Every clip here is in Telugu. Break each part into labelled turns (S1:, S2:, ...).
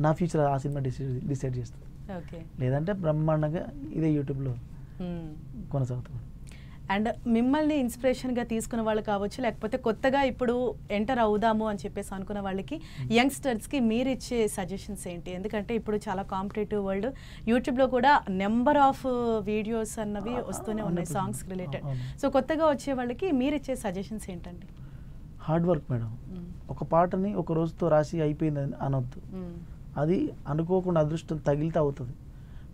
S1: నా ఫ్యూచర్ ఆ సినిమా డిసైడ్ చేస్తుంది. లేదంటే బ్రహ్మాండంగా ఇదే యూట్యూబ్లో కొనసాగుతుంది.
S2: అండ్ మిమ్మల్ని ఇన్స్పిరేషన్గా తీసుకున్న వాళ్ళు కావచ్చు, లేకపోతే కొత్తగా ఇప్పుడు ఎంటర్ అవుదాము అని చెప్పేసి అనుకున్న వాళ్ళకి, యంగ్స్టర్స్కి మీరు ఇచ్చే సజెషన్స్ ఏంటి? ఎందుకంటే ఇప్పుడు చాలా కాంపిటేటివ్ వరల్డ్, యూట్యూబ్లో కూడా నెంబర్ ఆఫ్ వీడియోస్ అన్నవి వస్తూనే ఉన్నాయి సాంగ్స్ రిలేటెడ్. సో కొత్తగా వచ్చే వాళ్ళకి మీరు ఇచ్చే సజెషన్స్ ఏంటండి?
S1: Hard work madam. ఒక పాటని ఒక రోజుతో రాసి అయిపోయింది అనొద్దు. అది అనుకోకుండా అదృష్టం తగిలితే అవుతుంది,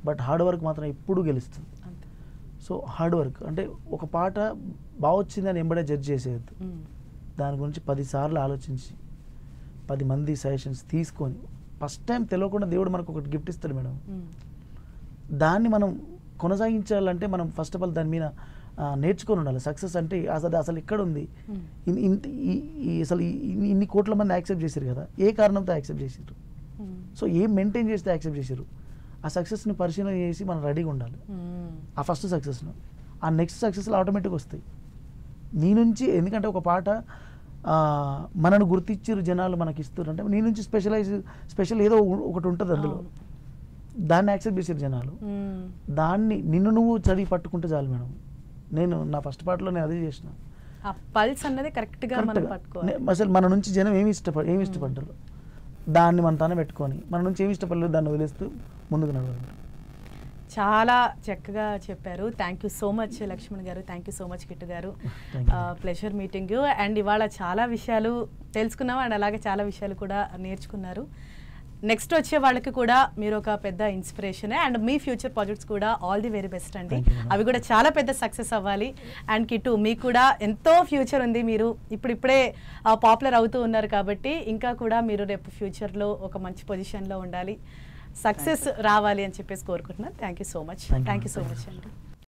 S1: బట్ హార్డ్ వర్క్ మాత్రం ఎప్పుడు గెలుస్తుంది. సో హార్డ్ వర్క్ అంటే ఒక పాట బాగా వచ్చిందని ఎంబడే జడ్జ్ చేసేయద్దు. దాని గురించి 10 సార్లు ఆలోచించి 10 మంది సజెషన్స్ తీసుకొని ఫస్ట్ టైం తెలియకుండా దేవుడు మనకు ఒకటి గిఫ్ట్ ఇస్తాడు మేడం. దాన్ని మనం కొనసాగించాలంటే మనం ఫస్ట్ ఆఫ్ ఆల్ దాని మీద నేర్చుకొని ఉండాలి. సక్సెస్ అంటే అసలు ఎక్కడ ఉంది, అసలు ఇన్ని కోట్ల మంది యాక్సెప్ట్ చేశారు కదా, ఏ కారణంతో యాక్సెప్ట్ చేశారు, సో ఏం మెయింటైన్ చేస్తే యాక్సెప్ట్ చేశారు, ఆ సక్సెస్ని పరిశీలన చేసి మనం రెడీగా ఉండాలి. ఆ ఫస్ట్ సక్సెస్ను ఆ నెక్స్ట్ సక్సెస్లు ఆటోమేటిక్గా వస్తాయి నీ నుంచి. ఎందుకంటే ఒక పాట మనను గుర్తించారు జనాలు మనకి ఇస్తారు అంటే నీ నుంచి స్పెషల్ ఏదో ఒకటి ఉంటుంది అందులో, దాన్ని యాక్సెప్ట్ చేశారు జనాలు. దాన్ని నిన్ను నువ్వు చదివి పట్టుకుంటే చాలు మేడం. నేను నా ఫస్ట్ పాటలో నేను అదే చేసిన.
S2: పల్స్ అన్నది కరెక్ట్గా
S1: అసలు మన నుంచి జనం ఏమి ఇష్టపడ్డారు దాన్ని మన తానే పెట్టుకొని, మన నుంచి ఏమి ఇష్టపడలేదు దాన్ని వదిలేస్తూ ముందుకు నడవాలి.
S2: చాలా చక్కగా చెప్పారు. Thank you so much Lakshman garu, thank you so much Kittu garu. Pleasure meeting you. And ఇవాళ చాలా విషయాలు తెలుసుకున్నాం అండ్ అలాగే చాలా విషయాలు కూడా నేర్చుకున్నారు. నెక్స్ట్ వచ్చే వాళ్ళకి కూడా మీరు ఒక పెద్ద ఇన్స్పిరేషనే. అండ్ మీ ఫ్యూచర్ ప్రాజెక్ట్స్ కూడా ఆల్ ది వెరీ బెస్ట్ అండి. అవి కూడా చాలా పెద్ద సక్సెస్ అవ్వాలి. అండ్ కిట్టు మీకు కూడా ఎంతో ఫ్యూచర్ ఉంది. మీరు ఇప్పుడిప్పుడే పాపులర్ అవుతూ ఉన్నారు కాబట్టి ఇంకా కూడా మీరు రేపు ఫ్యూచర్లో ఒక మంచి పొజిషన్లో ఉండాలి, సక్సెస్ రావాలి అని చెప్పేసి కోరుకుంటున్నాను. Thank you so much. Thank you so much అండి.